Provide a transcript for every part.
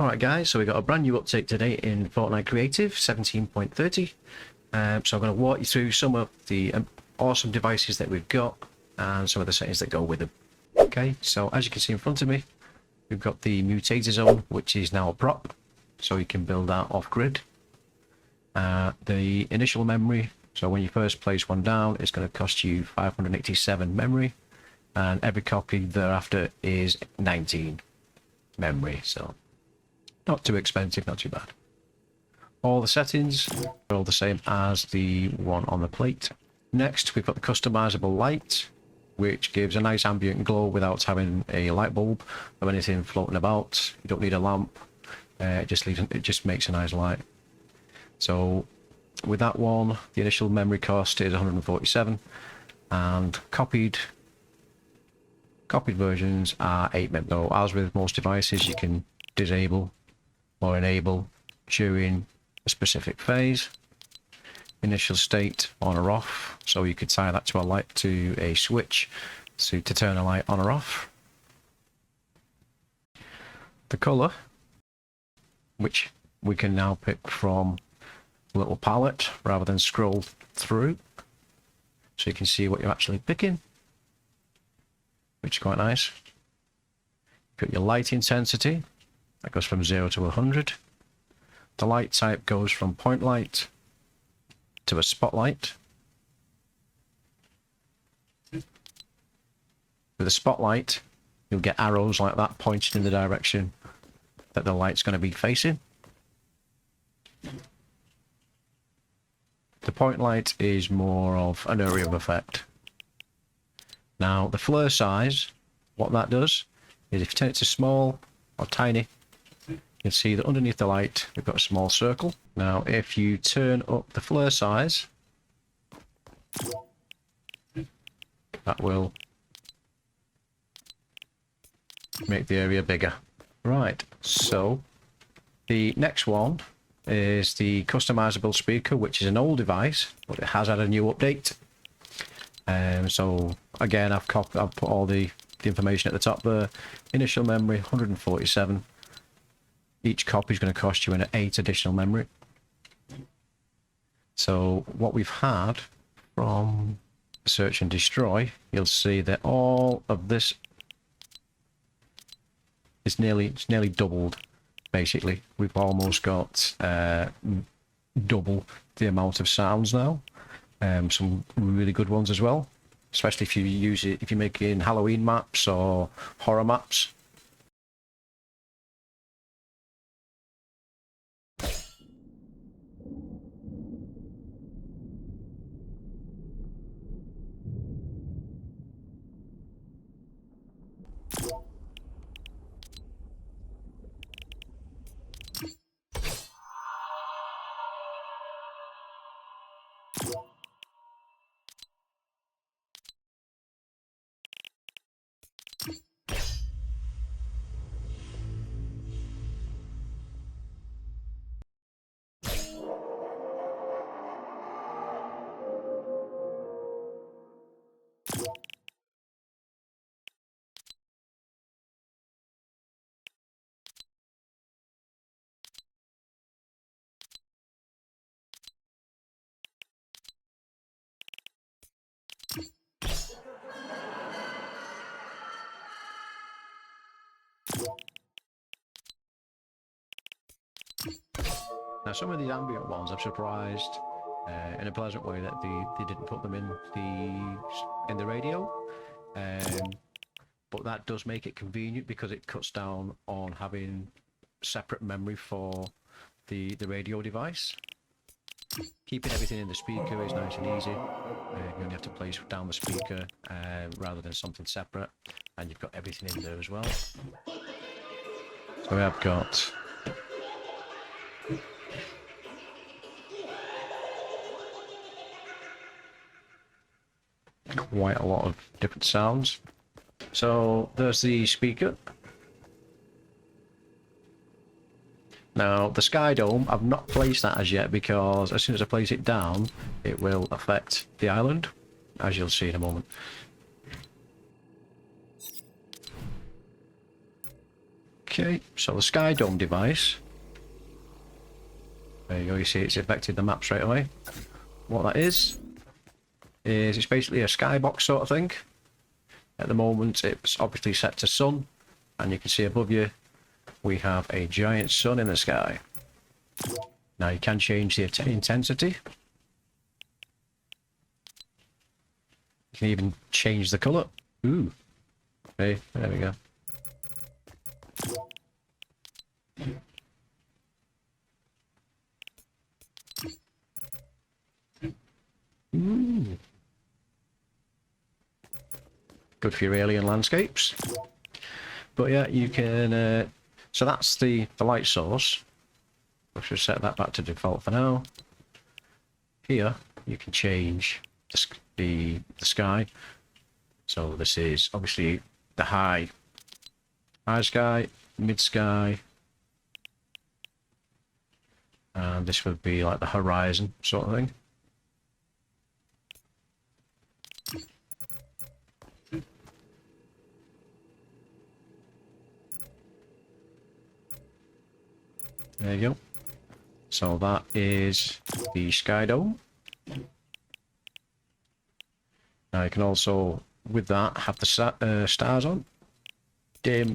Alright guys, so we got a brand new update today in Fortnite Creative 17.30. So I'm going to walk you through some of the awesome devices that we've got and some of the settings that go with them. Okay, so as you can see in front of me, we've got the mutator zone, which is now a prop, so you can build that off grid. The initial memory, so when you first place one down, it's going to cost you 587 memory, and every copy thereafter is 19 memory, so not too expensive, not too bad. All the settings are all the same as the one on the plate. Next, we've got the customizable light, which gives a nice ambient glow without having a light bulb or anything floating about. You don't need a lamp. It just makes a nice light. So with that one, the initial memory cost is 147, and copied versions are 8 memory. So as with most devices, you can disable or enable during a specific phase. Initial state on or off, so you could tie that to a switch to turn a light on or off. The color, which we can now pick from a little palette rather than scroll through, so you can see what you're actually picking, which is quite nice. Put your light intensity, that goes from 0 to 100. The light type goes from point light to a spotlight. With a spotlight, you'll get arrows like that pointing in the direction that the light's going to be facing. The point light is more of an area of effect. Now, the flare size, what that does is if you turn it to small or tiny, you can see that underneath the light we've got a small circle. Now if you turn up the flare size, that will make the area bigger. Right, so the next one is the customizable speaker, which is an old device, but it has had a new update. So again, I've put all the information at the top there. Initial memory 147. Each copy is going to cost you an 8 additional memory. So what we've had from search and destroy, you'll see that all of this is nearly doubled. Basically, we've almost got double the amount of sounds now. Some really good ones as well, especially if you use it if you're making Halloween maps or horror maps. Now some of these ambient ones I'm surprised in a pleasant way that they didn't put them in the radio, but that does make it convenient because it cuts down on having separate memory for the radio device. Keeping everything in the speaker is nice and easy. You only have to place down the speaker rather than something separate, and you've got everything in there as well. So we have got quite a lot of different sounds. So there's the speaker. Now, the Skydome, I've not placed that as yet because as soon as I place it down, it will affect the island, as you'll see in a moment. Okay, so the Skydome device. There you go, you see it's affected the map straight away. What that is it's basically a skybox sort of thing. At the moment, it's obviously set to sun, and you can see above you, we have a giant sun in the sky. Now you can change the intensity. You can even change the colour. Ooh. Hey, there we go. Ooh. Good for your alien landscapes. But yeah, you can... so that's the light source. I should set that back to default for now. Here, you can change the sky. So this is obviously the high sky, mid sky, and this would be like the horizon sort of thing. There you go. So that is the Skydome. Now you can also, with that, have the stars on. Dim.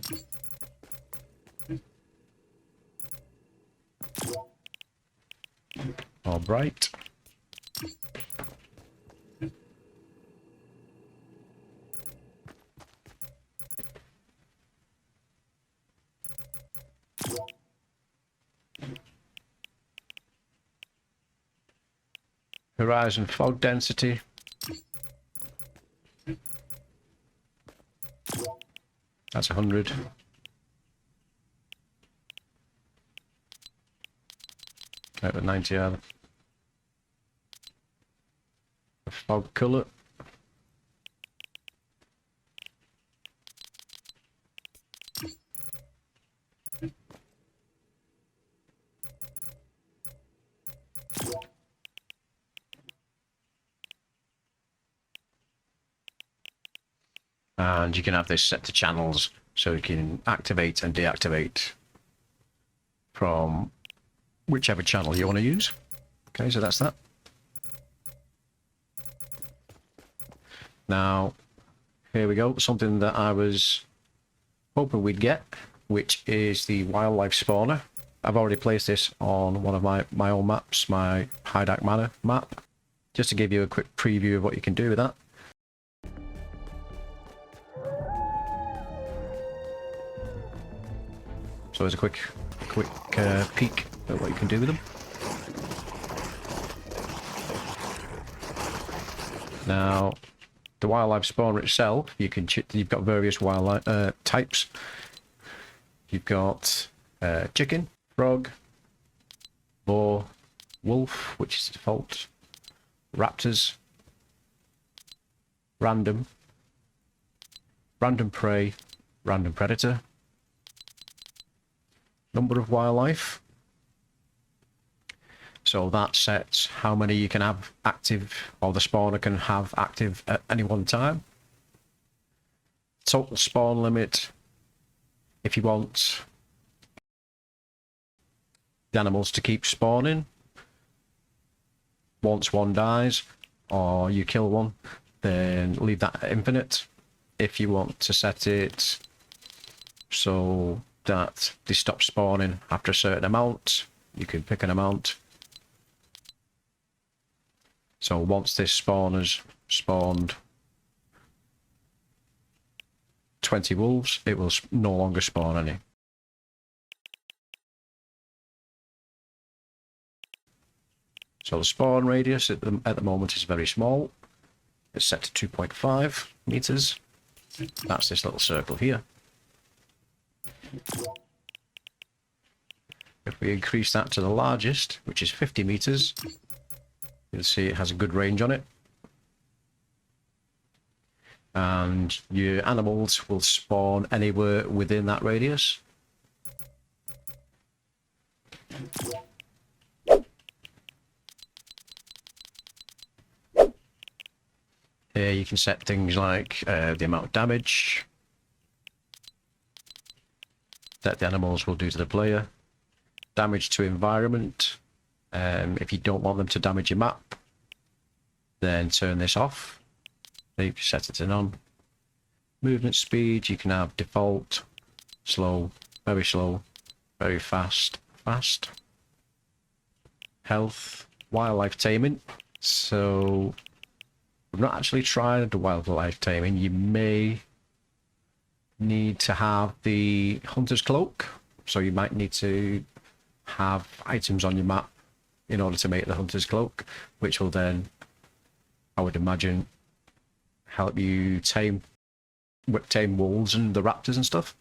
Or bright. Horizon fog density. That's 100. Out with 90 either. Fog colour. And you can have this set to channels, so you can activate and deactivate from whichever channel you want to use. Okay, so that's that. Now, here we go, something that I was hoping we'd get, which is the wildlife spawner. I've already placed this on one of my own maps, my Hydak Manor map, just to give you a quick preview of what you can do with that. So there's a quick peek at what you can do with them. Now, the wildlife spawner itself, you've got various wildlife types. You've got chicken, frog, boar, wolf, which is default, raptors, random prey, random predator, number of wildlife. So that sets how many you can have active, or the spawner can have active at any one time. Total spawn limit, if you want the animals to keep spawning. Once one dies, or you kill one, then leave that at infinite. If you want to set it so that they stop spawning after a certain amount, you can pick an amount. So once this spawner's spawned 20 wolves, it will no longer spawn any. So the spawn radius at the moment is very small. It's set to 2.5 meters. That's this little circle here. If we increase that to the largest, which is 50 meters, you'll see it has a good range on it. And your animals will spawn anywhere within that radius. Here you can set things like the amount of damage that the animals will do to the player, damage to environment. If you don't want them to damage your map, then turn this off. You set it in on. Movement speed, you can have default, slow, very fast, fast. Health, wildlife taming. So we've not actually tried the wildlife taming. You may need to have the hunter's cloak, so you might need to have items on your map in order to make the hunter's cloak, which will then, I would imagine, help you tame wolves and the raptors and stuff.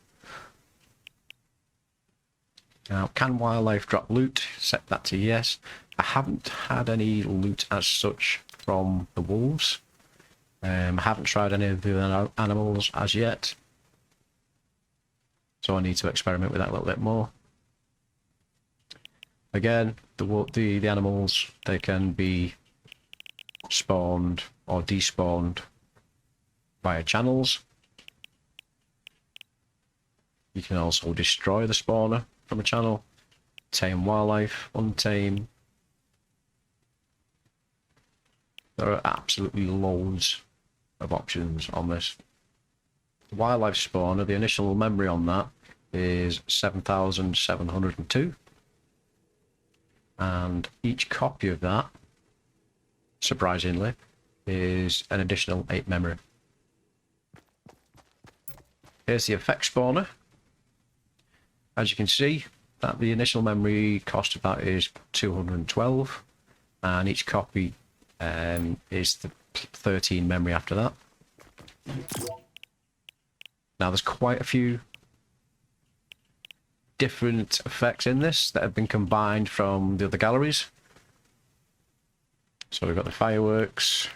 Now, can wildlife drop loot? Set that to yes. I haven't had any loot as such from the wolves. I haven't tried any of the other animals as yet, so I need to experiment with that a little bit more. Again, the animals, they can be spawned or despawned via channels. You can also destroy the spawner from a channel, tame wildlife, untame. There are absolutely loads of options on this. The wildlife spawner, the initial memory on that is 7,702. And each copy of that, surprisingly, is an additional 8 memory. Here's the effect spawner. As you can see, that the initial memory cost of that is 212, and each copy is the 13 memory after that. Now there's quite a few different effects in this that have been combined from the other galleries. So we've got the fireworks,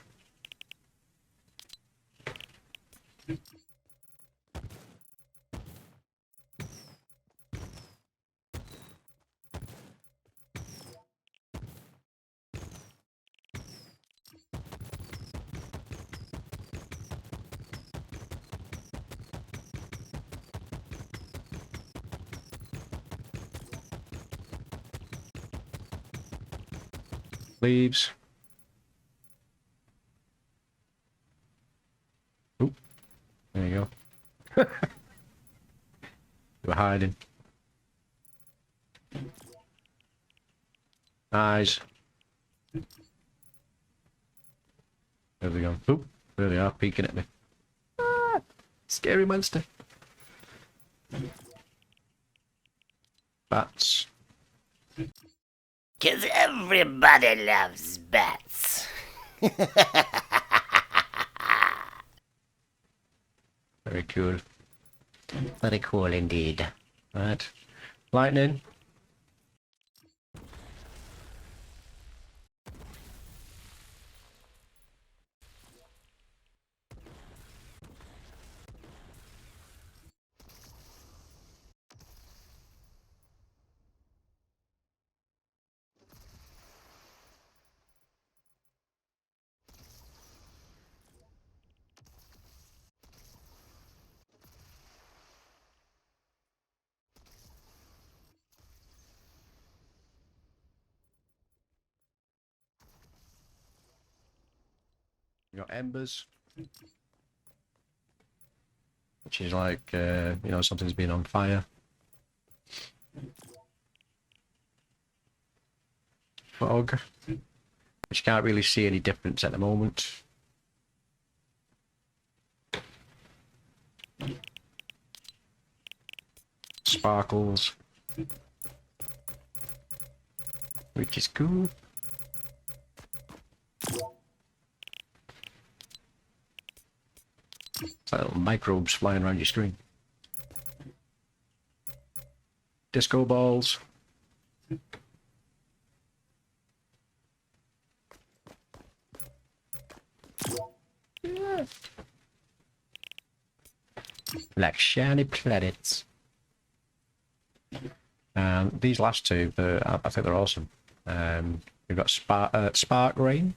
leaves. Oop, there you go. We're hiding. Eyes. There they go. Oop, there they are, peeking at me. Ah, scary monster. Bats. 'Cause everybody loves bats. Very cool. Very cool indeed. Right. Lightning. You got embers, which is like, you know, something's been on fire. Fog, which you can't really see any difference at the moment. Sparkles, which is cool. It's like little microbes flying around your screen. Disco balls. Yeah. Like shiny planets. And these last two, I think they're awesome. We've got Spark Rain.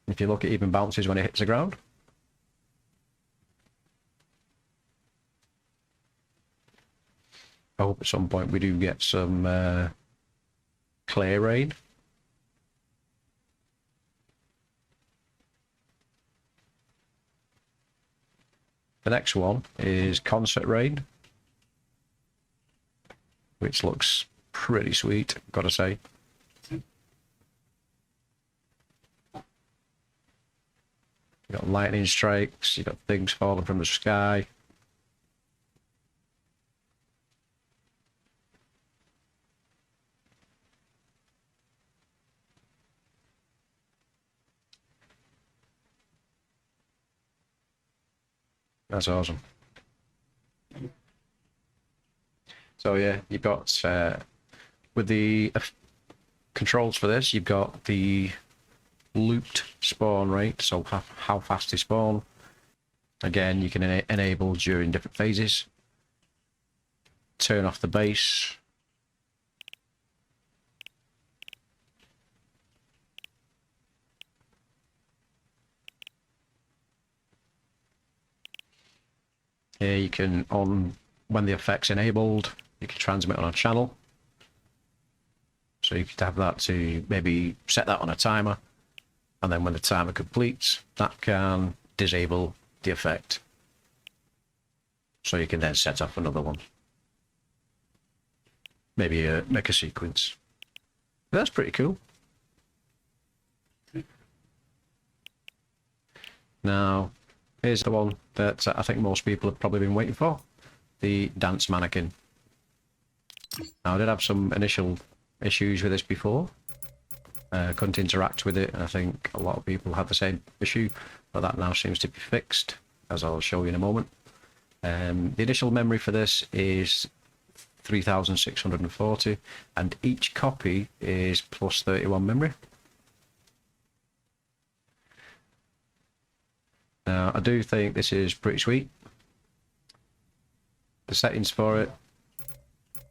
If you look, it even bounces when it hits the ground. I hope at some point we do get some Clay Rain. The next one is Concert Rain, which looks pretty sweet, gotta say. You've got lightning strikes, you've got things falling from the sky. That's awesome. So yeah, you've got with the controls for this, you've got the looped spawn rate, so how fast they spawn. Again, you can enable during different phases. Turn off the base. Here you can, when the effect's enabled, you can transmit on a channel. So you could have that to maybe set that on a timer, and then when the timer completes, that can disable the effect. So you can then set up another one. Maybe make a sequence. That's pretty cool. Now, here's the one that I think most people have probably been waiting for. The dance mannequin. Now, I did have some initial issues with this before. Couldn't interact with it, and I think a lot of people had the same issue, but that now seems to be fixed, as I'll show you in a moment. The initial memory for this is 3640, and each copy is plus 31 memory. Now, I do think this is pretty sweet. The settings for it,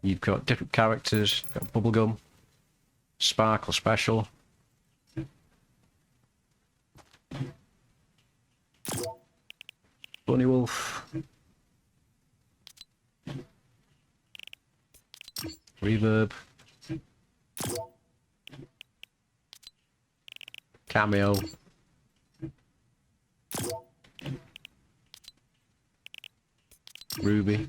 you've got different characters, got bubblegum, sparkle special, bunny wolf, reverb, cameo, Ruby,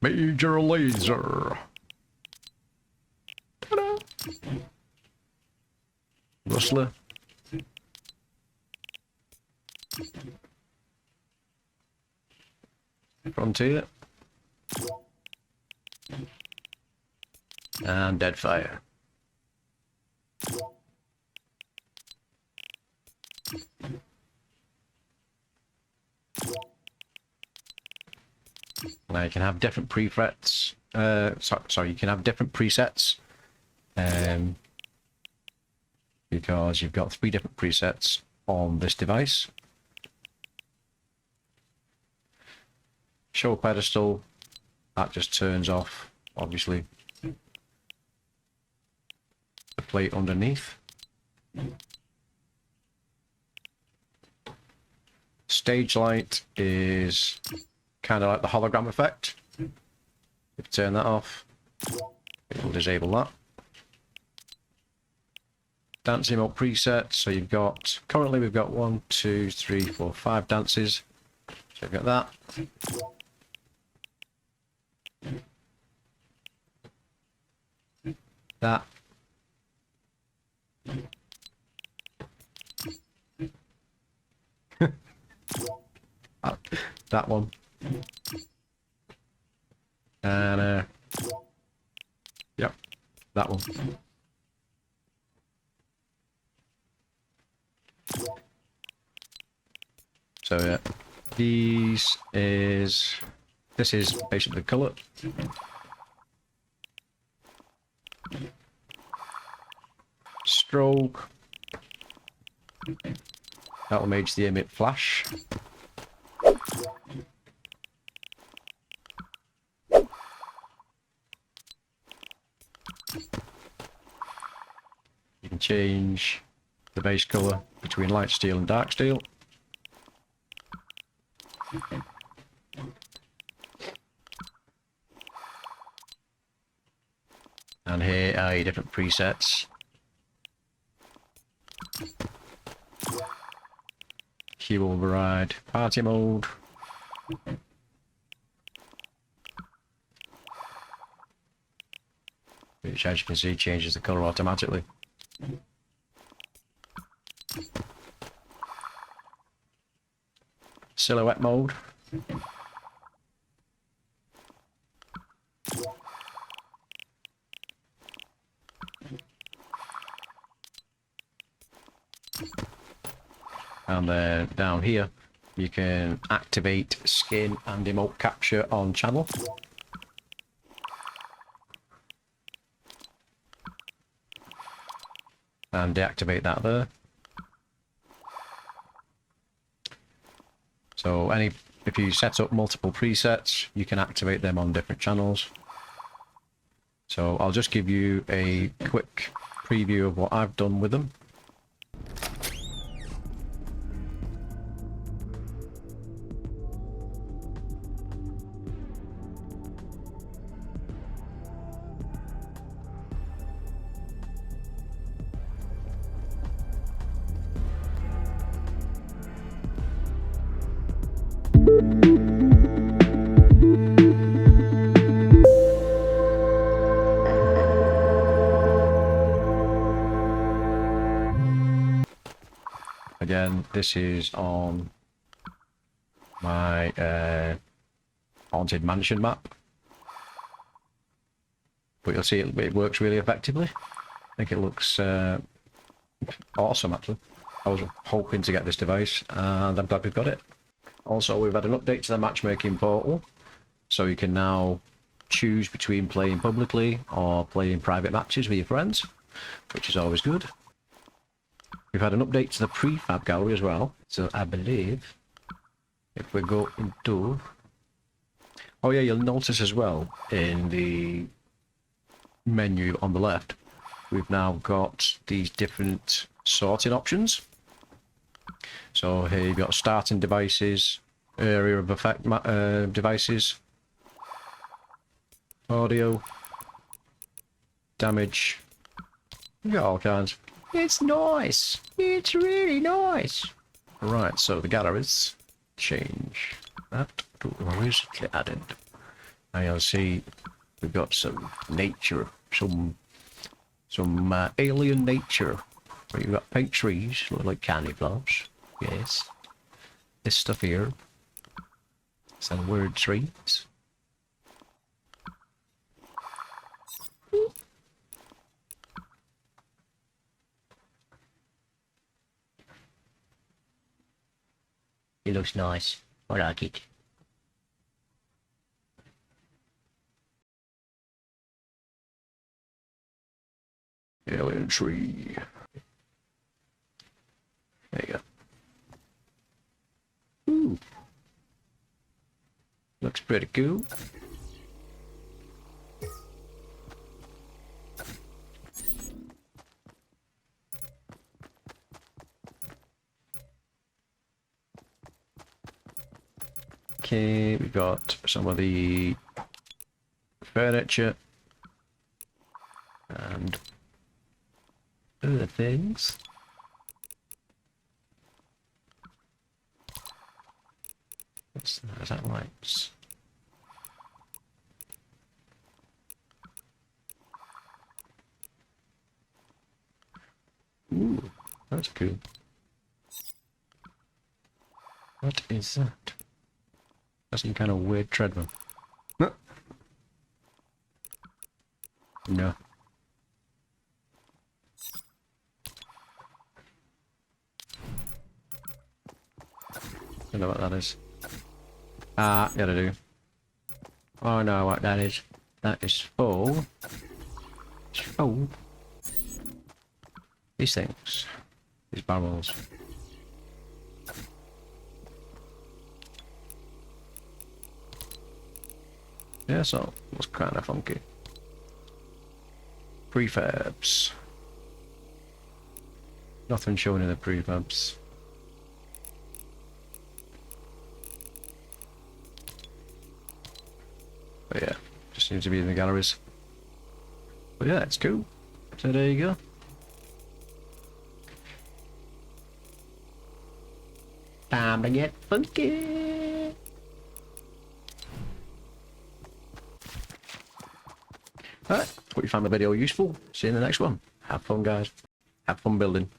Major Laser, ta-da! Rustler, Frontier, and Deadfire. Now you can have different presets. Sorry, you can have different presets. Because you've got 3 different presets on this device. Show pedestal, that just turns off, obviously, the plate underneath. Stage light is kind of like the hologram effect. If you turn that off, it will disable that. Dance emote preset, so you've got, currently we've got 1, 2, 3, 4, 5 dances. So you've got that. That. That one. And yep, that one. So yeah, this is basically the color. Stroke, That'll make the emit flash. You can change the base colour between light steel and dark steel. And here are your different presets. Hue override, party mode. Which, as you can see, changes the colour automatically. Silhouette mode. And then down here, you can activate skin and emote capture on channel. And deactivate that there. So if you set up multiple presets, you can activate them on different channels. So I'll just give you a quick preview of what I've done with them. Again, this is on my haunted mansion map, but you'll see it works really effectively. I think it looks awesome actually. I was hoping to get this device and I'm glad we've got it. Also, we've had an update to the matchmaking portal, so you can now choose between playing publicly or playing private matches with your friends, which is always good. We've had an update to the prefab gallery as well, so I believe if we go into... Oh yeah, you'll notice as well in the menu on the left, we've now got these different sorting options. So here you've got starting devices, area of effect devices, audio, damage, you got all kinds. It's nice. It's really nice. Right, so the galleries change that to recently added. Now you'll see we've got some nature, some alien nature. Where you've got pink trees, look like candy flowers. Yes. This stuff here. Some weird trees. It looks nice. I like it. Alien tree. There you go. Ooh. Looks pretty cool. Okay, we've got some of the furniture and other things. What's that? Is that lights? Ooh, that's cool. What is that? That's some kind of weird treadmill. No. Don't know what that is. Ah, gotta do. Oh, I know what that is. That is full. It's full. These things. these barrels. Yeah, so it was kind of funky. Prefabs. Nothing shown in the prefabs. But yeah, just seems to be in the galleries. But yeah, it's cool. So there you go. Time to get funky. Alright, hope you found the video useful. See you in the next one. Have fun, guys. Have fun building.